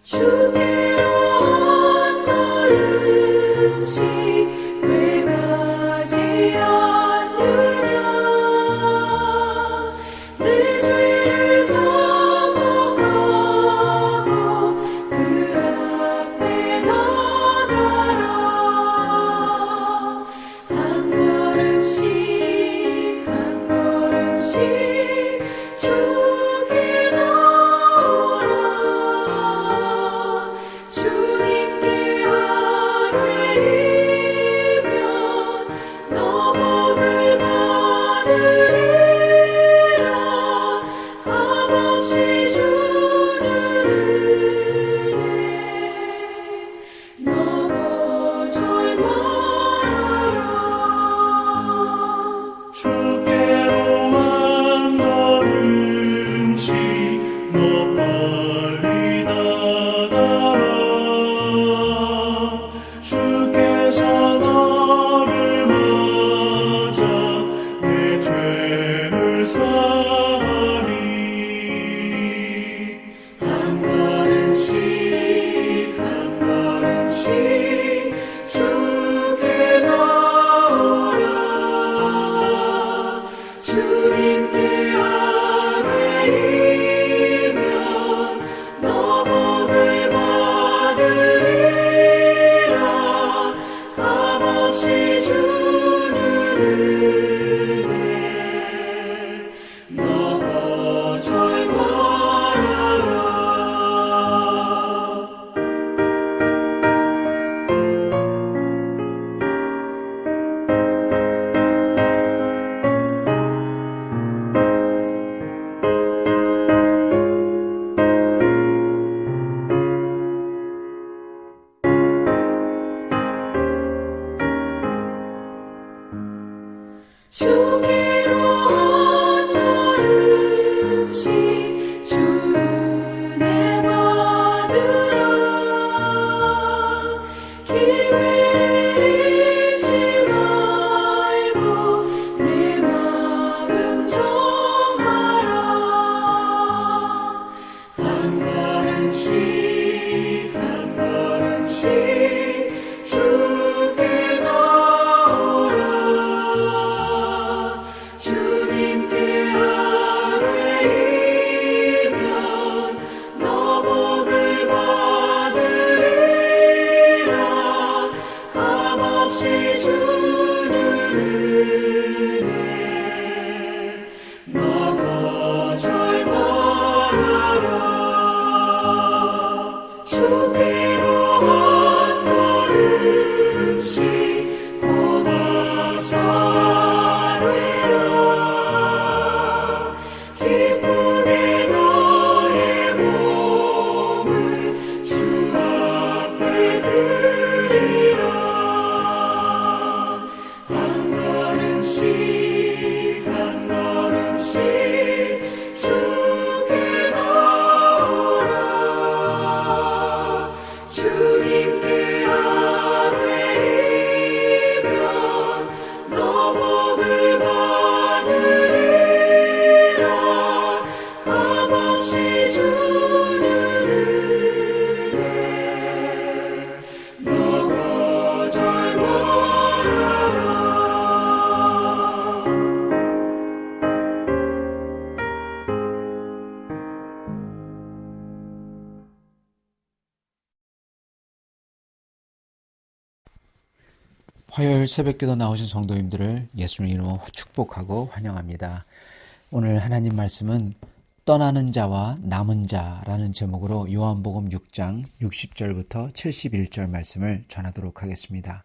주께로 한 걸음씩 왜 가지 않느냐. 내 죄를 정복하고 그 앞에 나가라. 한 걸음씩 한 걸음씩 주께 나오라. 주님께 아뢰이면 너 복을 받으리라. 값없이 주는 은혜 너 거절 말아라. 주께로 한 걸음씩 너 빨리 나가라. 주께서 너를 맞아 내 죄를 사하리. 한 걸음씩 한 걸음씩 주께 나오라. 주님께 아뢰이면 너 복을 받으리라. 값없이 주는 은혜 너 거절 말아라. 주께로 한 걸음씩 주 은혜 받으라. 기회를 잃지 말고 내 마음 정하라. 한 걸음씩 한 걸음씩 주께 나오라. 주님께 아뢰이면 너 복을 받으리라. 값없이 주는 은혜 너 거절 말아라. 주께로 한 걸음씩 곧와서 아뢰라. 기쁘게 너의 몸을 주 앞에 드리라. 한 걸음씩 한 걸음씩 주께 나오라. 주님께 아뢰이면 너 복을 받으리라. 값없이 주는 은혜 너 거절 말아라. 화요일 새벽기도 나오신 성도님들을 예수님 이름으로 축복하고 환영합니다. 오늘 하나님 말씀은 떠나는 자와 남은 자라는 제목으로 요한복음 6장 60절부터 71절 말씀을 전하도록 하겠습니다.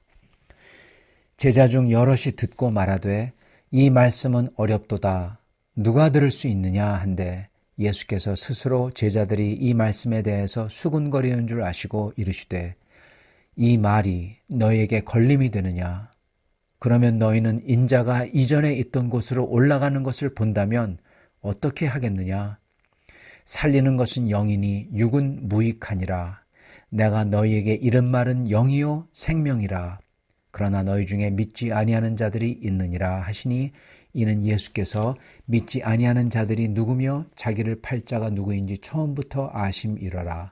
제자 중 여럿이 듣고 말하되 이 말씀은 어렵도다. 누가 들을 수 있느냐 한데 예수께서 스스로 제자들이 이 말씀에 대해서 수군거리는 줄 아시고 이르시되 이 말이 너희에게 걸림이 되느냐? 그러면 너희는 인자가 이전에 있던 곳으로 올라가는 것을 본다면 어떻게 하겠느냐? 살리는 것은 영이니 육은 무익하니라. 내가 너희에게 이른 말은 영이요 생명이라. 그러나 너희 중에 믿지 아니하는 자들이 있느니라 하시니 이는 예수께서 믿지 아니하는 자들이 누구며 자기를 팔 자가 누구인지 처음부터 아심이러라.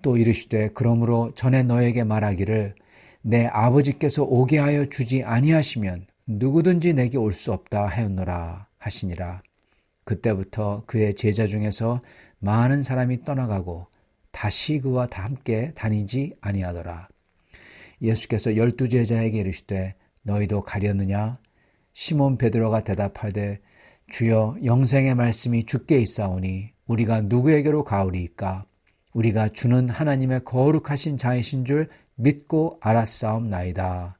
또 이르시되 그러므로 전에 너에게 말하기를 내 아버지께서 오게 하여 주지 아니하시면 누구든지 내게 올 수 없다 하였노라 하시니라. 그때부터 그의 제자 중에서 많은 사람이 떠나가고 다시 그와 다 함께 다니지 아니하더라. 예수께서 12 제자에게 이르시되 너희도 가려느냐? 시몬 베드로가 대답하되 주여 영생의 말씀이 주께 있사오니 우리가 누구에게로 가오리이까? 우리가 주는 하나님의 거룩하신 자이신 줄 믿고 알았사옵나이다.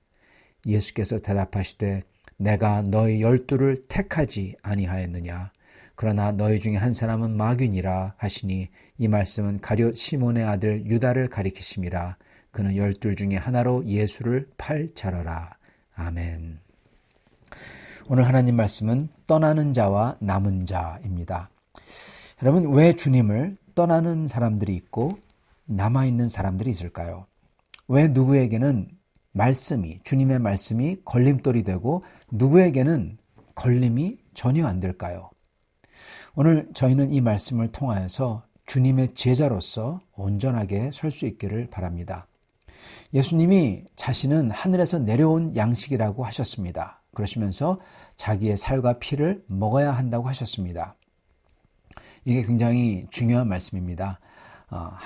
예수께서 대답하시되 내가 너희 12를 택하지 아니하였느냐? 그러나 너희 중에 한 사람은 마귀니라 하시니 이 말씀은 가룟 시몬의 아들 유다를 가리키심이라. 그는 12 중에 하나로 예수를 팔 자라라. 아멘. 오늘 하나님 말씀은 떠나는 자와 남은 자입니다. 여러분, 왜 주님을 떠나는 사람들이 있고 남아있는 사람들이 있을까요? 왜 누구에게는 주님의 말씀이 걸림돌이 되고 누구에게는 걸림이 전혀 안 될까요? 오늘 저희는 이 말씀을 통하여서 주님의 제자로서 온전하게 설 수 있기를 바랍니다. 예수님이 자신은 하늘에서 내려온 양식이라고 하셨습니다. 그러시면서 자기의 살과 피를 먹어야 한다고 하셨습니다. 이게 굉장히 중요한 말씀입니다.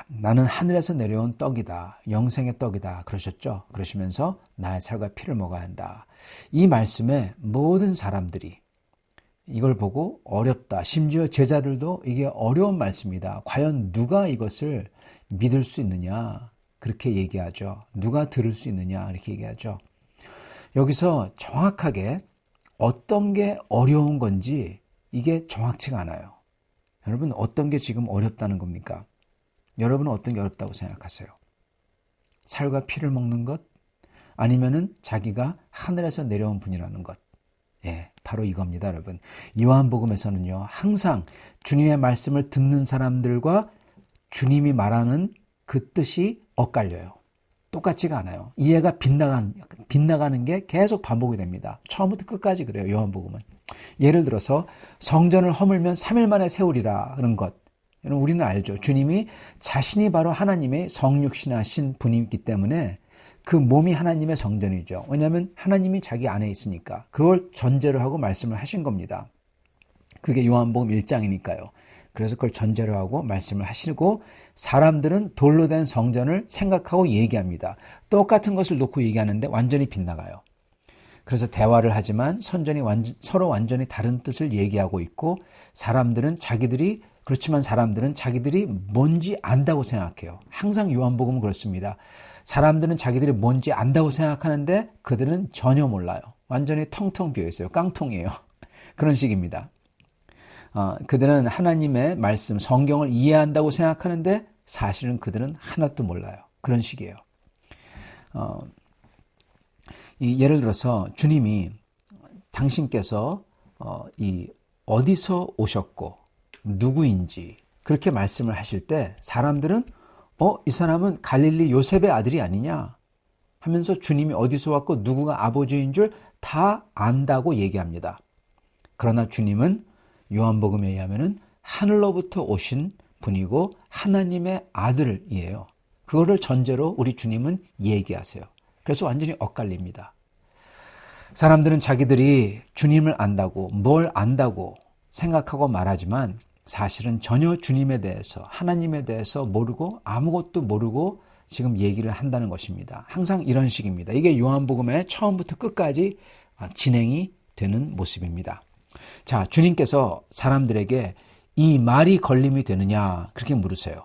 나는 하늘에서 내려온 떡이다. 영생의 떡이다. 그러셨죠. 그러시면서 나의 살과 피를 먹어야 한다. 이 말씀에 모든 사람들이 이걸 보고 어렵다. 심지어 제자들도 이게 어려운 말씀이다. 과연 누가 이것을 믿을 수 있느냐? 그렇게 얘기하죠. 누가 들을 수 있느냐? 이렇게 얘기하죠. 여기서 정확하게 어떤 게 어려운 건지 이게 정확치가 않아요. 여러분, 어떤 게 지금 어렵다는 겁니까? 여러분은 어떤 게 어렵다고 생각하세요? 살과 피를 먹는 것? 아니면은 자기가 하늘에서 내려온 분이라는 것? 예, 바로 이겁니다, 여러분. 요한복음에서는요, 항상 주님의 말씀을 듣는 사람들과 주님이 말하는 그 뜻이 엇갈려요. 똑같지가 않아요. 이해가 빗나가는 게 계속 반복이 됩니다. 처음부터 끝까지 그래요, 요한복음은. 예를 들어서 성전을 허물면 3일 만에 세우리라 하는 것. 우리는 알죠. 주님이 자신이 바로 하나님의 성육신하신 분이기 때문에 그 몸이 하나님의 성전이죠. 왜냐하면 하나님이 자기 안에 있으니까. 그걸 전제로 하고 말씀을 하신 겁니다. 그게 요한복음 1장이니까요. 그래서 그걸 전제로 하고 말씀을 하시고 사람들은 돌로 된 성전을 생각하고 얘기합니다. 똑같은 것을 놓고 얘기하는데 완전히 빗나가요. 그래서 대화를 하지만 서로 완전히 다른 뜻을 얘기하고 있고 그렇지만 사람들은 자기들이 뭔지 안다고 생각해요. 항상 요한복음은 그렇습니다. 사람들은 자기들이 뭔지 안다고 생각하는데 그들은 전혀 몰라요. 완전히 텅텅 비어있어요. 깡통이에요. 그런 식입니다. 그들은 하나님의 말씀, 성경을 이해한다고 생각하는데 사실은 그들은 하나도 몰라요. 그런 식이에요. 예를 들어서 주님이 당신께서 어디서 오셨고 누구인지 그렇게 말씀을 하실 때 사람들은 이 사람은 갈릴리 요셉의 아들이 아니냐 하면서 주님이 어디서 왔고 누구가 아버지인 줄 다 안다고 얘기합니다. 그러나 주님은 요한복음에 의하면 하늘로부터 오신 분이고 하나님의 아들이에요. 그거를 전제로 우리 주님은 얘기하세요. 그래서 완전히 엇갈립니다. 사람들은 자기들이 주님을 안다고 뭘 안다고 생각하고 말하지만 사실은 전혀 주님에 대해서 하나님에 대해서 모르고 아무것도 모르고 지금 얘기를 한다는 것입니다. 항상 이런 식입니다. 이게 요한복음의 처음부터 끝까지 진행이 되는 모습입니다. 자, 주님께서 사람들에게 이 말이 걸림이 되느냐 그렇게 물으세요.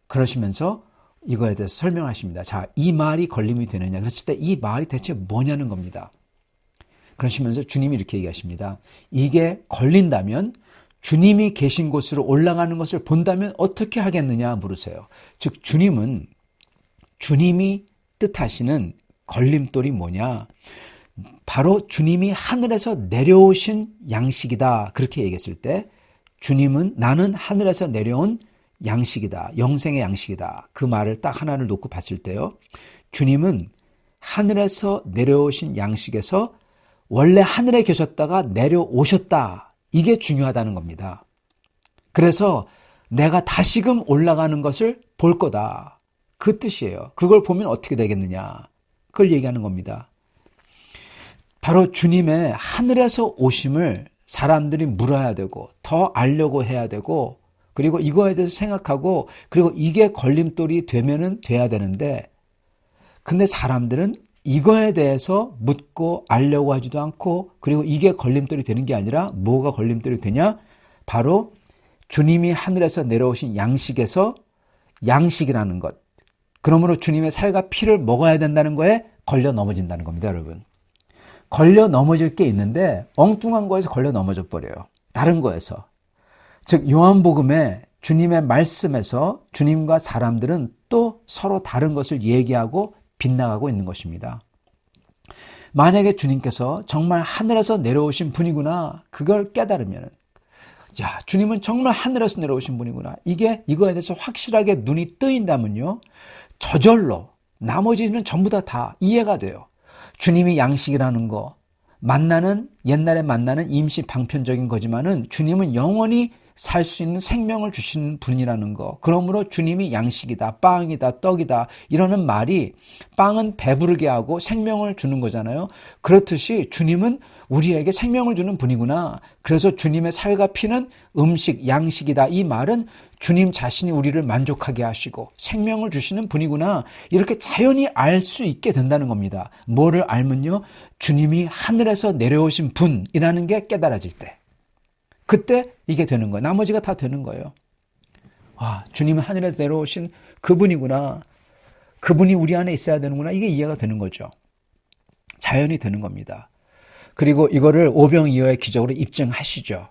그러시면서 이거에 대해서 설명하십니다. 자, 이 말이 걸림이 되느냐 그랬을 때 이 말이 대체 뭐냐는 겁니다. 그러시면서 주님이 이렇게 얘기하십니다. 이게 걸린다면 주님이 계신 곳으로 올라가는 것을 본다면 어떻게 하겠느냐 물으세요. 즉 주님이 뜻하시는 걸림돌이 뭐냐? 바로 주님이 하늘에서 내려오신 양식이다. 그렇게 얘기했을 때 주님은 나는 하늘에서 내려온 양식이다. 영생의 양식이다. 그 말을 딱 하나를 놓고 봤을 때요. 주님은 하늘에서 내려오신 양식에서 원래 하늘에 계셨다가 내려오셨다. 이게 중요하다는 겁니다. 그래서 내가 다시금 올라가는 것을 볼 거다. 그 뜻이에요. 그걸 보면 어떻게 되겠느냐. 그걸 얘기하는 겁니다. 바로 주님의 하늘에서 오심을 사람들이 물어야 되고 더 알려고 해야 되고 그리고 이거에 대해서 생각하고 그리고 이게 걸림돌이 되면은 돼야 되는데 근데 사람들은 이거에 대해서 묻고 알려고 하지도 않고 그리고 이게 걸림돌이 되는 게 아니라 뭐가 걸림돌이 되냐? 바로 주님이 하늘에서 내려오신 양식에서 양식이라는 것. 그러므로 주님의 살과 피를 먹어야 된다는 거에 걸려 넘어진다는 겁니다, 여러분. 걸려 넘어질 게 있는데 엉뚱한 거에서 걸려 넘어져 버려요. 다른 거에서. 즉 요한복음에 주님의 말씀에서 주님과 사람들은 또 서로 다른 것을 얘기하고 빗나가고 있는 것입니다. 만약에 주님께서 정말 하늘에서 내려오신 분이구나 그걸 깨달으면 야, 주님은 정말 하늘에서 내려오신 분이구나. 이거에 대해서 확실하게 눈이 뜨인다면요. 저절로 나머지는 전부 다 이해가 돼요. 주님이 양식이라는 거, 옛날에 만나는 임시 방편적인 거지만은 주님은 영원히 살 수 있는 생명을 주시는 분이라는 거. 그러므로 주님이 양식이다, 빵이다, 떡이다 이러는 말이 빵은 배부르게 하고 생명을 주는 거잖아요. 그렇듯이 주님은 우리에게 생명을 주는 분이구나. 그래서 주님의 살과 피는 음식, 양식이다. 이 말은 주님 자신이 우리를 만족하게 하시고 생명을 주시는 분이구나. 이렇게 자연히 알 수 있게 된다는 겁니다. 뭐를 알면요? 주님이 하늘에서 내려오신 분이라는 게 깨달아질 때. 그때 이게 되는 거예요. 나머지가 다 되는 거예요. 와, 주님은 하늘에서 내려오신 그분이구나. 그분이 우리 안에 있어야 되는구나. 이게 이해가 되는 거죠. 자연이 되는 겁니다. 그리고 이거를 오병이어의 기적으로 입증하시죠.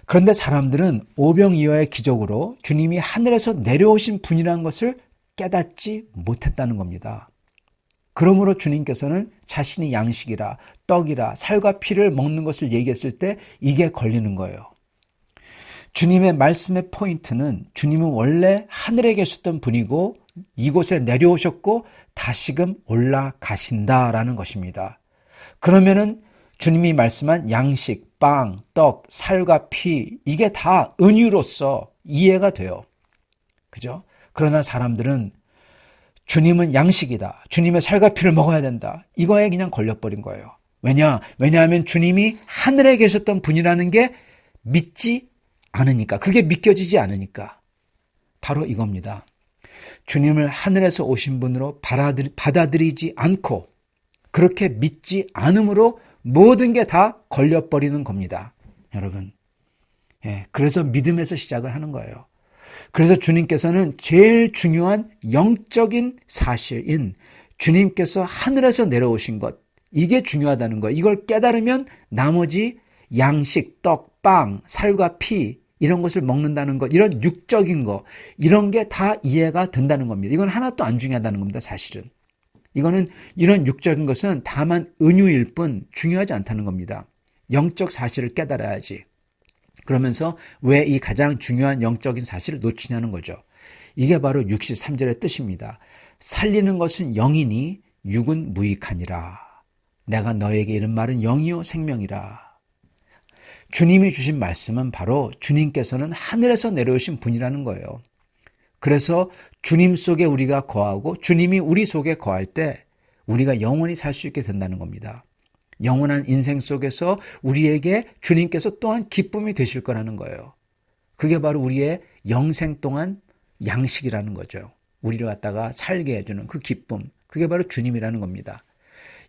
그런데 사람들은 오병이어의 기적으로 주님이 하늘에서 내려오신 분이라는 것을 깨닫지 못했다는 겁니다. 그러므로 주님께서는 자신이 양식이라 떡이라 살과 피를 먹는 것을 얘기했을 때 이게 걸리는 거예요. 주님의 말씀의 포인트는 주님은 원래 하늘에 계셨던 분이고 이곳에 내려오셨고 다시금 올라가신다라는 것입니다. 그러면은 주님이 말씀한 양식, 빵, 떡, 살과 피 이게 다 은유로서 이해가 돼요. 그죠? 그러나 사람들은 주님은 양식이다. 주님의 살과 피를 먹어야 된다. 이거에 그냥 걸려버린 거예요. 왜냐하면 주님이 하늘에 계셨던 분이라는 게 믿지 않으니까. 그게 믿겨지지 않으니까. 바로 이겁니다. 주님을 하늘에서 오신 분으로 받아들이지 않고 그렇게 믿지 않음으로 모든 게 다 걸려버리는 겁니다. 여러분. 그래서 믿음에서 시작을 하는 거예요. 그래서 주님께서는 제일 중요한 영적인 사실인 주님께서 하늘에서 내려오신 것, 이게 중요하다는 거예요. 이걸 깨달으면 나머지 양식, 떡, 빵, 살과 피 이런 것을 먹는다는 것, 이런 육적인 거, 이런 게 다 이해가 된다는 겁니다. 이건 하나도 안 중요하다는 겁니다. 사실은. 이런 육적인 것은 다만 은유일 뿐 중요하지 않다는 겁니다. 영적 사실을 깨달아야지. 그러면서 왜 이 가장 중요한 영적인 사실을 놓치냐는 거죠. 이게 바로 63절의 뜻입니다. 살리는 것은 영이니 육은 무익하니라. 내가 너에게 이른 말은 영이요 생명이라. 주님이 주신 말씀은 바로 주님께서는 하늘에서 내려오신 분이라는 거예요. 그래서 주님 속에 우리가 거하고 주님이 우리 속에 거할 때 우리가 영원히 살 수 있게 된다는 겁니다. 영원한 인생 속에서 우리에게 주님께서 또한 기쁨이 되실 거라는 거예요. 그게 바로 우리의 영생 동안 양식이라는 거죠. 우리를 갖다가 살게 해주는 그 기쁨, 그게 바로 주님이라는 겁니다.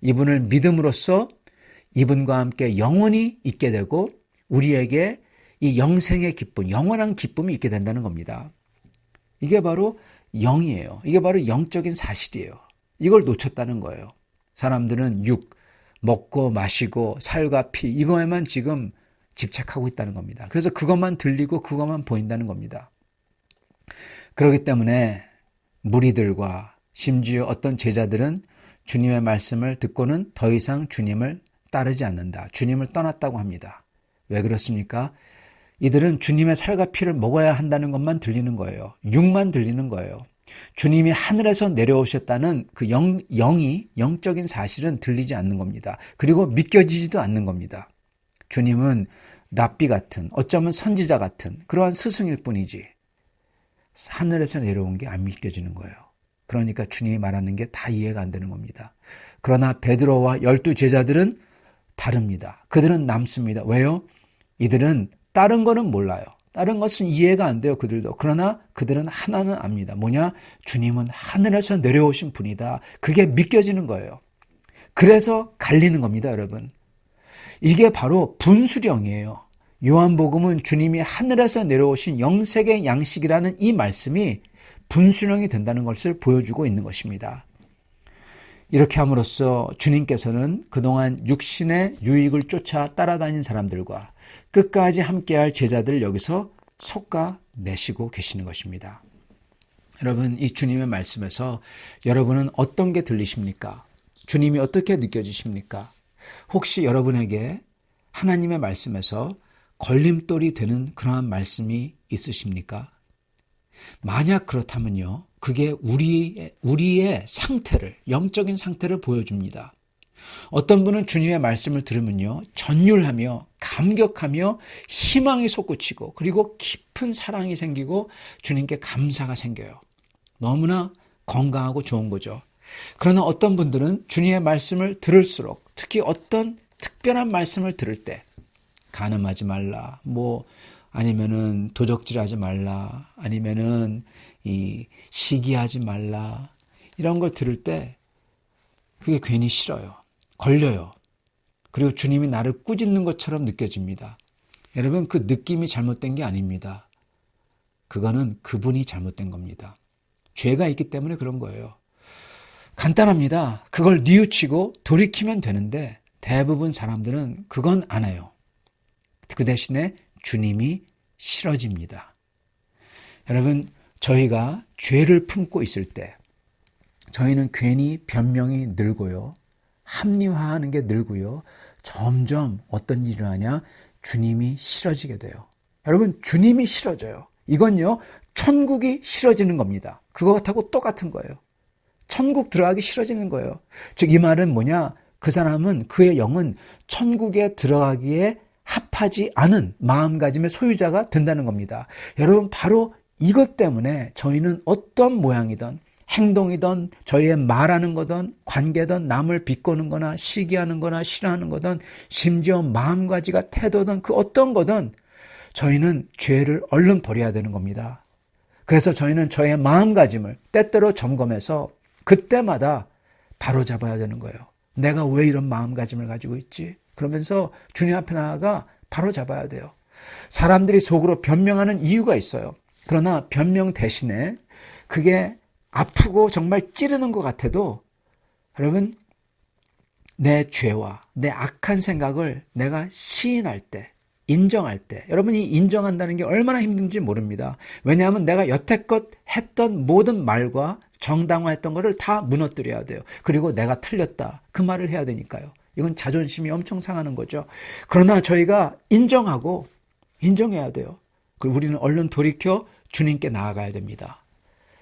이분을 믿음으로써 이분과 함께 영원히 있게 되고 우리에게 이 영생의 기쁨, 영원한 기쁨이 있게 된다는 겁니다. 이게 바로 영이에요. 이게 바로 영적인 사실이에요. 이걸 놓쳤다는 거예요. 사람들은 먹고 마시고 살과 피 이거에만 지금 집착하고 있다는 겁니다. 그래서 그것만 들리고 그것만 보인다는 겁니다. 그렇기 때문에 무리들과 심지어 어떤 제자들은 주님의 말씀을 듣고는 더 이상 주님을 따르지 않는다. 주님을 떠났다고 합니다. 왜 그렇습니까? 이들은 주님의 살과 피를 먹어야 한다는 것만 들리는 거예요. 육만 들리는 거예요. 주님이 하늘에서 내려오셨다는 그 영적인 사실은 들리지 않는 겁니다. 그리고 믿겨지지도 않는 겁니다. 주님은 랍비 같은, 어쩌면 선지자 같은 그러한 스승일 뿐이지. 하늘에서 내려온 게 안 믿겨지는 거예요. 그러니까 주님이 말하는 게 다 이해가 안 되는 겁니다. 그러나 베드로와 12제자들은 다릅니다. 그들은 남습니다. 왜요? 이들은 다른 거는 몰라요. 다른 것은 이해가 안 돼요, 그들도. 그러나 그들은 하나는 압니다. 뭐냐? 주님은 하늘에서 내려오신 분이다. 그게 믿겨지는 거예요. 그래서 갈리는 겁니다, 여러분. 이게 바로 분수령이에요. 요한복음은 주님이 하늘에서 내려오신 영생의 양식이라는 이 말씀이 분수령이 된다는 것을 보여주고 있는 것입니다. 이렇게 함으로써 주님께서는 그동안 육신의 유익을 쫓아 따라다닌 사람들과 끝까지 함께할 제자들을 여기서 솎아내시고 계시는 것입니다. 여러분, 이 주님의 말씀에서 여러분은 어떤 게 들리십니까? 주님이 어떻게 느껴지십니까? 혹시 여러분에게 하나님의 말씀에서 걸림돌이 되는 그러한 말씀이 있으십니까? 만약 그렇다면요, 그게 우리의 상태를, 영적인 상태를 보여줍니다. 어떤 분은 주님의 말씀을 들으면요, 전율하며 감격하며 희망이 솟구치고 그리고 깊은 사랑이 생기고 주님께 감사가 생겨요. 너무나 건강하고 좋은 거죠. 그러나 어떤 분들은 주님의 말씀을 들을수록, 특히 어떤 특별한 말씀을 들을 때, 간음하지 말라, 아니면은 도적질하지 말라, 아니면은 시기하지 말라, 이런 걸 들을 때 그게 괜히 싫어요. 걸려요. 그리고 주님이 나를 꾸짖는 것처럼 느껴집니다. 여러분, 그 느낌이 잘못된 게 아닙니다. 그거는 그분이 잘못된 겁니다. 죄가 있기 때문에 그런 거예요. 간단합니다. 그걸 뉘우치고 돌이키면 되는데 대부분 사람들은 그건 안 해요. 그 대신에 주님이 싫어집니다. 여러분, 저희가 죄를 품고 있을 때 저희는 괜히 변명이 늘고요. 합리화하는 게 늘고요. 점점 어떤 일을 하냐? 주님이 싫어지게 돼요. 여러분, 주님이 싫어져요. 이건요, 천국이 싫어지는 겁니다. 그것하고 똑같은 거예요. 천국 들어가기 싫어지는 거예요. 즉, 이 말은 뭐냐? 그 사람은, 그의 영은 천국에 들어가기에 합하지 않은 마음가짐의 소유자가 된다는 겁니다. 여러분, 바로 이것 때문에 저희는 어떤 모양이든 행동이든 저희의 말하는 거든 관계든 남을 비꼬는 거나 시기하는 거나 싫어하는 거든 심지어 마음가짐과 태도든 그 어떤 거든 저희는 죄를 얼른 버려야 되는 겁니다. 그래서 저희는 저의 마음가짐을 때때로 점검해서 그때마다 바로잡아야 되는 거예요. 내가 왜 이런 마음가짐을 가지고 있지? 그러면서 주님 앞에 나아가 바로잡아야 돼요. 사람들이 속으로 변명하는 이유가 있어요. 그러나 변명 대신에 그게 아프고 정말 찌르는 것 같아도 여러분, 내 죄와 내 악한 생각을 내가 시인할 때, 인정할 때, 여러분이 인정한다는 게 얼마나 힘든지 모릅니다. 왜냐하면 내가 여태껏 했던 모든 말과 정당화했던 것을 다 무너뜨려야 돼요. 그리고 내가 틀렸다, 그 말을 해야 되니까요. 이건 자존심이 엄청 상하는 거죠. 그러나 저희가 인정해야 돼요. 그리고 우리는 얼른 돌이켜 주님께 나아가야 됩니다.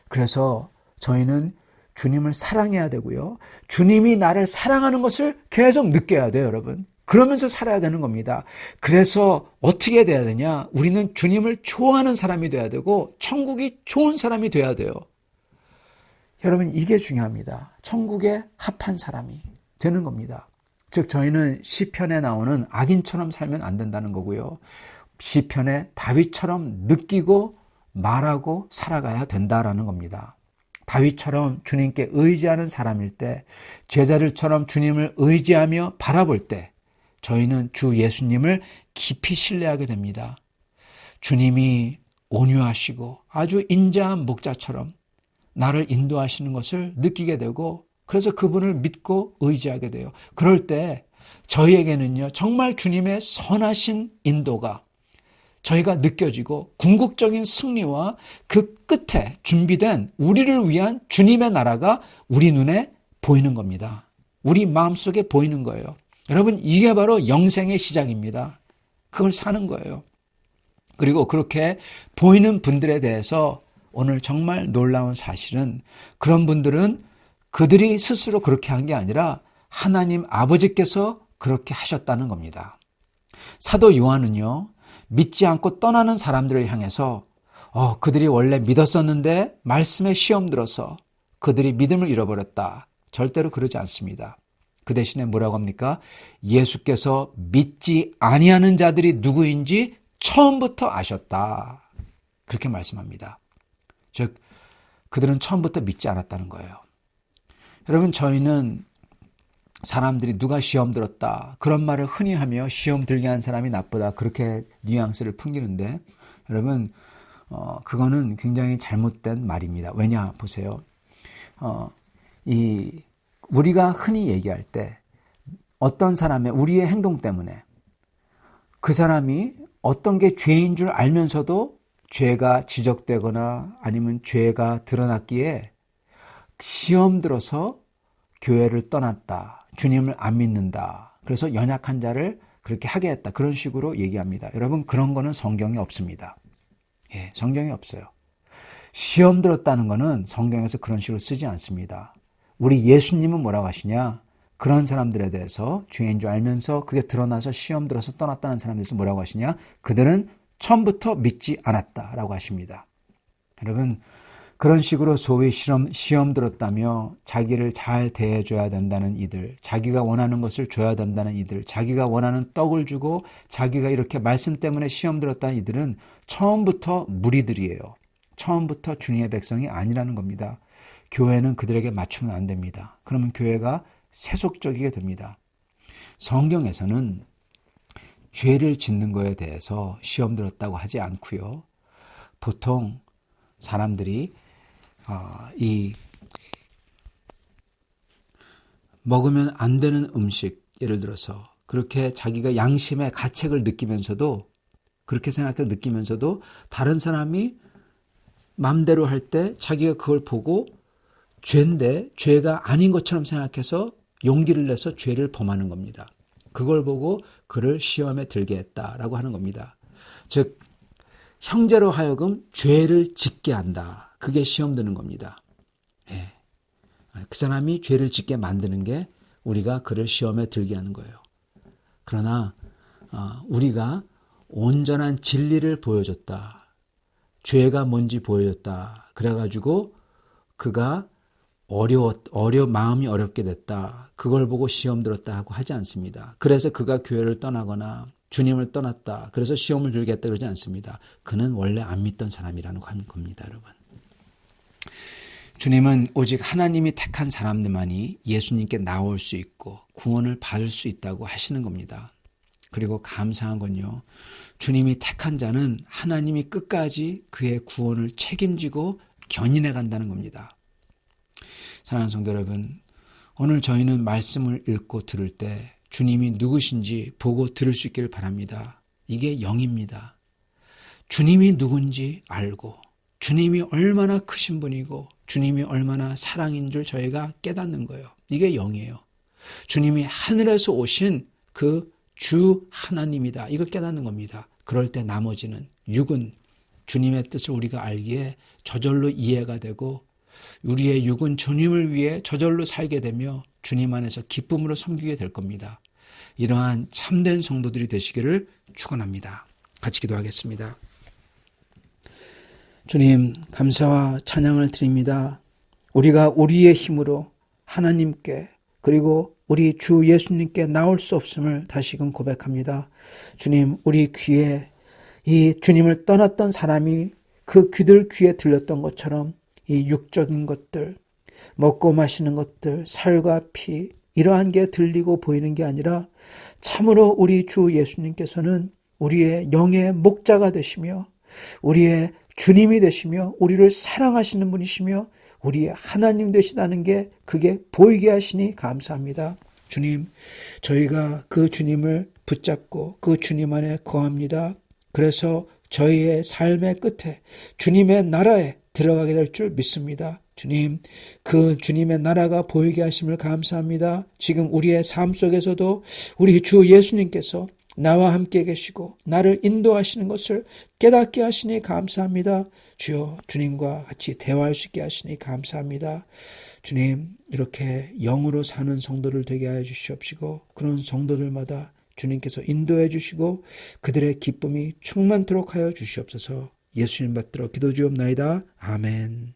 그래서 저희는 주님을 사랑해야 되고요. 주님이 나를 사랑하는 것을 계속 느껴야 돼요, 여러분. 그러면서 살아야 되는 겁니다. 그래서 어떻게 돼야 되냐? 우리는 주님을 좋아하는 사람이 돼야 되고 천국이 좋은 사람이 돼야 돼요. 여러분, 이게 중요합니다. 천국에 합한 사람이 되는 겁니다. 즉, 저희는 시편에 나오는 악인처럼 살면 안 된다는 거고요. 시편에 다윗처럼 느끼고 말하고 살아가야 된다라는 겁니다. 다윗처럼 주님께 의지하는 사람일 때, 제자들처럼 주님을 의지하며 바라볼 때 저희는 주 예수님을 깊이 신뢰하게 됩니다. 주님이 온유하시고 아주 인자한 목자처럼 나를 인도하시는 것을 느끼게 되고, 그래서 그분을 믿고 의지하게 돼요. 그럴 때 저희에게는요, 정말 주님의 선하신 인도가 저희가 느껴지고 궁극적인 승리와 그 끝에 준비된 우리를 위한 주님의 나라가 우리 눈에 보이는 겁니다. 우리 마음속에 보이는 거예요. 여러분, 이게 바로 영생의 시작입니다. 그걸 사는 거예요. 그리고 그렇게 보이는 분들에 대해서 오늘 정말 놀라운 사실은, 그런 분들은 그들이 스스로 그렇게 한 게 아니라 하나님 아버지께서 그렇게 하셨다는 겁니다. 사도 요한은요, 믿지 않고 떠나는 사람들을 향해서 그들이 원래 믿었었는데 말씀에 시험 들어서 그들이 믿음을 잃어버렸다. 절대로 그러지 않습니다. 그 대신에 뭐라고 합니까? 예수께서 믿지 아니하는 자들이 누구인지 처음부터 아셨다. 그렇게 말씀합니다. 즉 그들은 처음부터 믿지 않았다는 거예요. 여러분, 저희는 사람들이 누가 시험 들었다 그런 말을 흔히 하며 시험 들게 한 사람이 나쁘다 그렇게 뉘앙스를 풍기는데, 여러분 그거는 굉장히 잘못된 말입니다. 왜냐 보세요. 우리가 흔히 얘기할 때 어떤 사람의 우리의 행동 때문에 그 사람이 어떤 게 죄인 줄 알면서도 죄가 지적되거나 아니면 죄가 드러났기에 시험 들어서 교회를 떠났다, 주님을 안 믿는다, 그래서 연약한 자를 그렇게 하게 했다, 그런 식으로 얘기합니다. 여러분, 그런 거는 성경에 없습니다. 성경에 없어요. 시험 들었다는 거는 성경에서 그런 식으로 쓰지 않습니다. 우리 예수님은 뭐라고 하시냐? 그런 사람들에 대해서 죄인 줄 알면서 그게 드러나서 시험 들어서 떠났다는 사람에 대해서 뭐라고 하시냐? 그들은 처음부터 믿지 않았다라고 하십니다. 여러분, 그런 식으로 소위 시험 들었다며 자기를 잘 대해줘야 된다는 이들, 자기가 원하는 것을 줘야 된다는 이들, 자기가 원하는 떡을 주고 자기가 이렇게 말씀 때문에 시험 들었다는 이들은 처음부터 무리들이에요. 처음부터 주님의 백성이 아니라는 겁니다. 교회는 그들에게 맞추면 안 됩니다. 그러면 교회가 세속적이게 됩니다. 성경에서는 죄를 짓는 거에 대해서 시험 들었다고 하지 않고요. 보통 사람들이 이 먹으면 안 되는 음식, 예를 들어서 그렇게 자기가 양심의 가책을 느끼면서도, 그렇게 생각해 느끼면서도 다른 사람이 맘대로 할 때 자기가 그걸 보고 죄인데 죄가 아닌 것처럼 생각해서 용기를 내서 죄를 범하는 겁니다. 그걸 보고 그를 시험에 들게 했다라고 하는 겁니다. 즉 형제로 하여금 죄를 짓게 한다. 그게 시험 드는 겁니다. 그 사람이 죄를 짓게 만드는 게 우리가 그를 시험에 들게 하는 거예요. 그러나 우리가 온전한 진리를 보여줬다, 죄가 뭔지 보여줬다, 그래가지고 그가 마음이 어렵게 됐다, 그걸 보고 시험 들었다 하고 하지 않습니다. 그래서 그가 교회를 떠나거나 주님을 떠났다, 그래서 시험을 들게 했다 그러지 않습니다. 그는 원래 안 믿던 사람이라는 겁니다, 여러분. 주님은 오직 하나님이 택한 사람들만이 예수님께 나올 수 있고 구원을 받을 수 있다고 하시는 겁니다. 그리고 감사한 건요, 주님이 택한 자는 하나님이 끝까지 그의 구원을 책임지고 견인해 간다는 겁니다. 사랑하는 성도 여러분, 오늘 저희는 말씀을 읽고 들을 때 주님이 누구신지 보고 들을 수 있기를 바랍니다. 이게 영입니다. 주님이 누군지 알고 주님이 얼마나 크신 분이고 주님이 얼마나 사랑인 줄 저희가 깨닫는 거예요. 이게 영이에요. 주님이 하늘에서 오신 그 주 하나님이다, 이걸 깨닫는 겁니다. 그럴 때 나머지는 육은 주님의 뜻을 우리가 알기에 저절로 이해가 되고 우리의 육은 주님을 위해 저절로 살게 되며 주님 안에서 기쁨으로 섬기게 될 겁니다. 이러한 참된 성도들이 되시기를 축원합니다. 같이 기도하겠습니다. 주님, 감사와 찬양을 드립니다. 우리가 우리의 힘으로 하나님께 그리고 우리 주 예수님께 나올 수 없음을 다시금 고백합니다. 주님, 우리 귀에 이 주님을 떠났던 사람이 그 귀들 귀에 들렸던 것처럼 이 육적인 것들, 먹고 마시는 것들, 살과 피, 이러한 게 들리고 보이는 게 아니라 참으로 우리 주 예수님께서는 우리의 영의 목자가 되시며 우리의 주님이 되시며 우리를 사랑하시는 분이시며 우리의 하나님 되시다는 게 그게 보이게 하시니 감사합니다. 주님, 저희가 그 주님을 붙잡고 그 주님 안에 거합니다. 그래서 저희의 삶의 끝에 주님의 나라에 들어가게 될 줄 믿습니다. 주님, 그 주님의 나라가 보이게 하심을 감사합니다. 지금 우리의 삶 속에서도 우리 주 예수님께서 나와 함께 계시고 나를 인도하시는 것을 깨닫게 하시니 감사합니다. 주여, 주님과 같이 대화할 수 있게 하시니 감사합니다. 주님, 이렇게 영으로 사는 성도를 되게 하여 주시옵시고 그런 성도들마다 주님께서 인도해 주시고 그들의 기쁨이 충만토록 하여 주시옵소서. 예수님 받들어 기도주옵나이다. 아멘.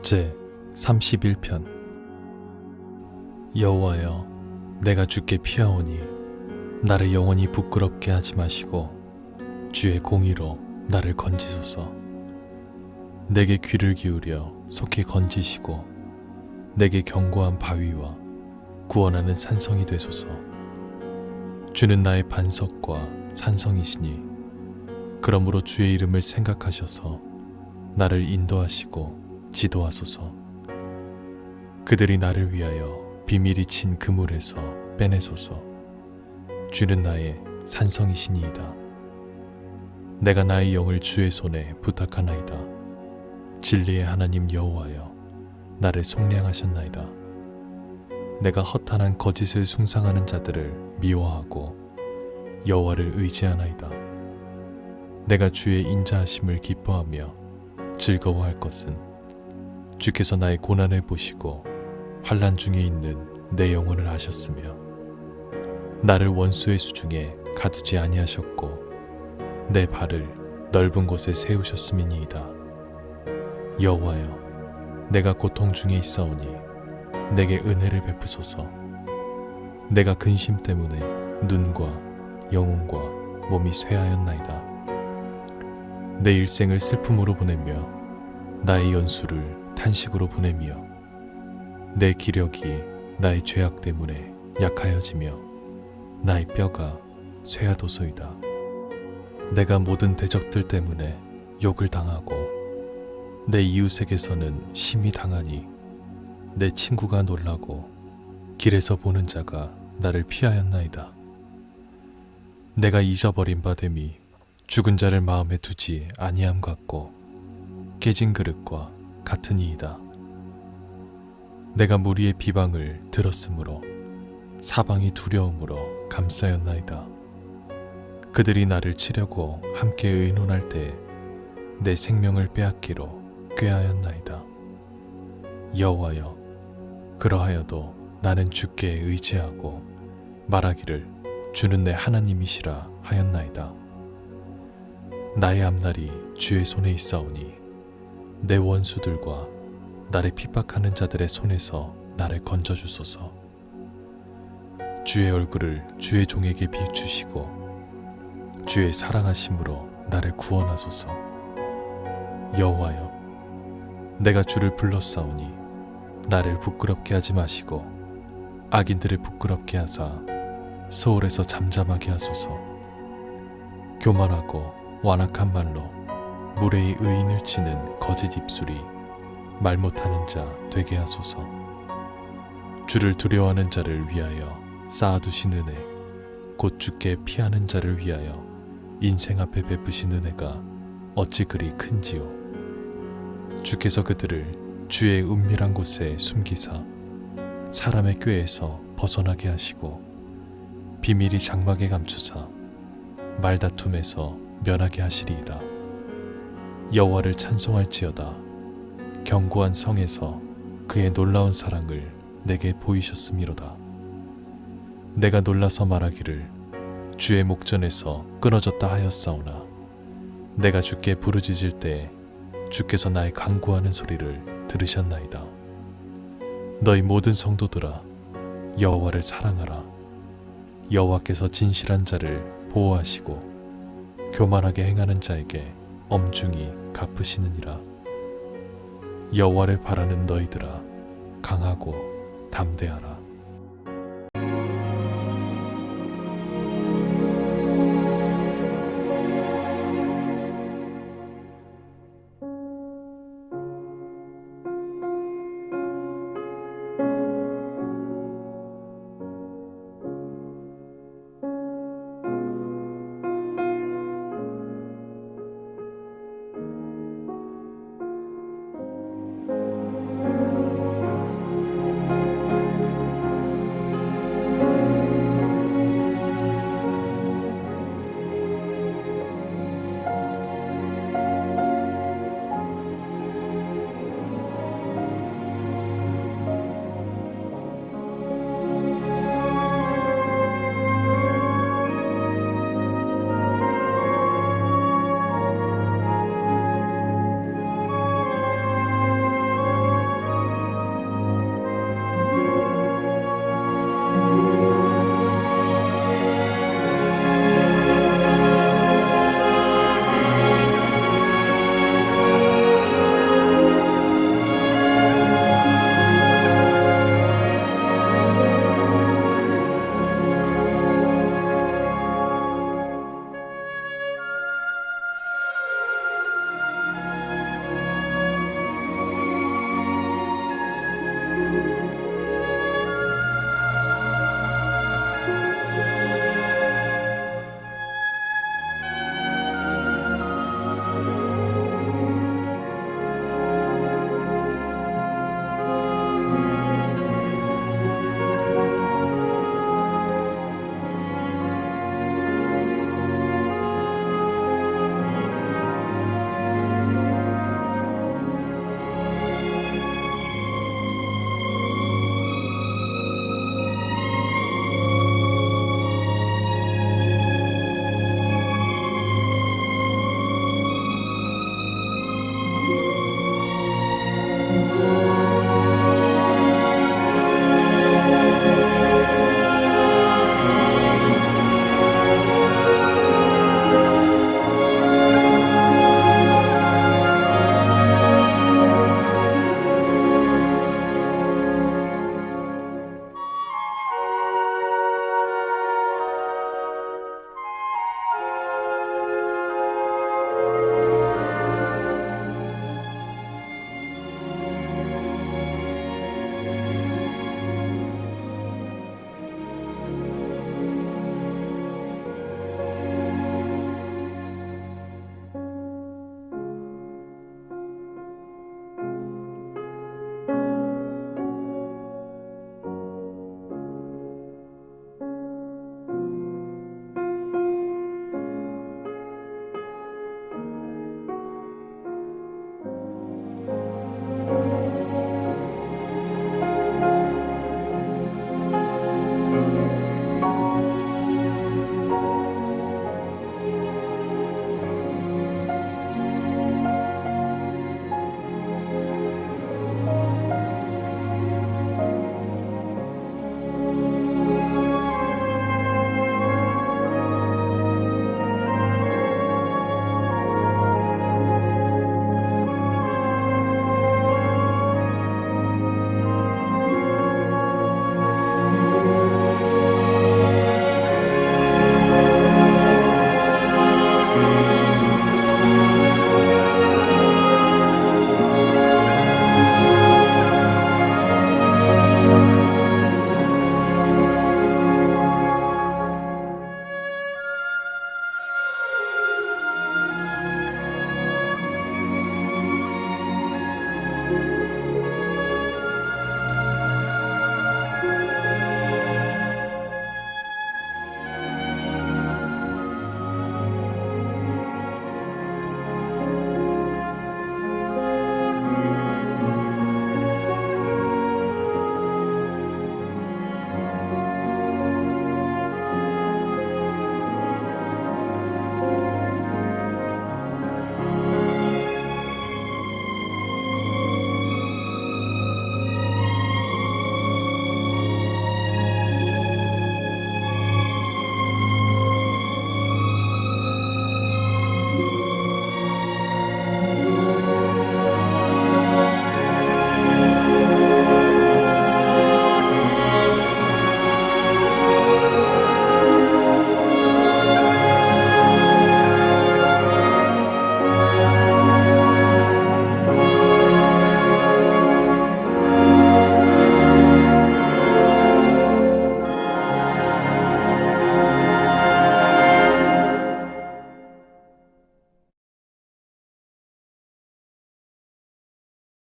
제 31편. 여호와여, 내가 주께 피하오니 나를 영원히 부끄럽게 하지 마시고 주의 공의로 나를 건지소서. 내게 귀를 기울여 속히 건지시고 내게 견고한 바위와 구원하는 산성이 되소서. 주는 나의 반석과 산성이시니 그러므로 주의 이름을 생각하셔서 나를 인도하시고 지도하소서. 그들이 나를 위하여 비밀이 친 그물에서 빼내소서. 주는 나의 산성이시니이다. 내가 나의 영을 주의 손에 부탁하나이다. 진리의 하나님 여호와여, 나를 속량하셨나이다. 내가 허탄한 거짓을 숭상하는 자들을 미워하고 여호와를 의지하나이다. 내가 주의 인자하심을 기뻐하며 즐거워할 것은 주께서 나의 고난을 보시고 환난 중에 있는 내 영혼을 아셨으며 나를 원수의 수중에 가두지 아니하셨고 내 발을 넓은 곳에 세우셨음이니이다. 여호와여, 내가 고통 중에 있사오니 내게 은혜를 베푸소서. 내가 근심 때문에 눈과 영혼과 몸이 쇠하였나이다. 내 일생을 슬픔으로 보내며 나의 연수를 탄식으로 보내며 내 기력이 나의 죄악 때문에 약하여지며 나의 뼈가 쇠하도소이다. 내가 모든 대적들 때문에 욕을 당하고 내 이웃에게서는 심히 당하니 내 친구가 놀라고 길에서 보는 자가 나를 피하였나이다. 내가 잊어버린 바 됨이 죽은 자를 마음에 두지 아니함 같고 깨진 그릇과 같으니이다. 내가 무리의 비방을 들었으므로 사방이 두려움으로 감싸였나이다. 그들이 나를 치려고 함께 의논할 때 내 생명을 빼앗기로 꾀하였나이다. 여호와여, 그러하여도 나는 주께 의지하고 말하기를 주는 내 하나님이시라 하였나이다. 나의 앞날이 주의 손에 있사오니 내 원수들과 나를 핍박하는 자들의 손에서 나를 건져주소서. 주의 얼굴을 주의 종에게 비추시고 주의 사랑하심으로 나를 구원하소서. 여호와여, 내가 주를 불렀사오니 나를 부끄럽게 하지 마시고 악인들을 부끄럽게 하사 소홀에서 잠잠하게 하소서. 교만하고 완악한 말로 무례히 의인을 치는 거짓 입술이 말 못하는 자 되게 하소서. 주를 두려워하는 자를 위하여 쌓아두신 은혜, 곧 주께 피하는 자를 위하여 인생 앞에 베푸신 은혜가 어찌 그리 큰지요. 주께서 그들을 주의 은밀한 곳에 숨기사 사람의 꾀에서 벗어나게 하시고 비밀이 장막에 감추사 말다툼에서 면하게 하시리이다. 여호와를 찬송할지어다. 견고한 성에서 그의 놀라운 사랑을 내게 보이셨음이로다. 내가 놀라서 말하기를 주의 목전에서 끊어졌다 하였사오나 내가 주께 부르짖을 때에 주께서 나의 간구하는 소리를 들으셨나이다. 너희 모든 성도들아, 여호와를 사랑하라. 여호와께서 진실한 자를 보호하시고 교만하게 행하는 자에게 엄중히 갚으시느니라. 여호와를 바라는 너희들아, 강하고 담대하라. 주옵소서.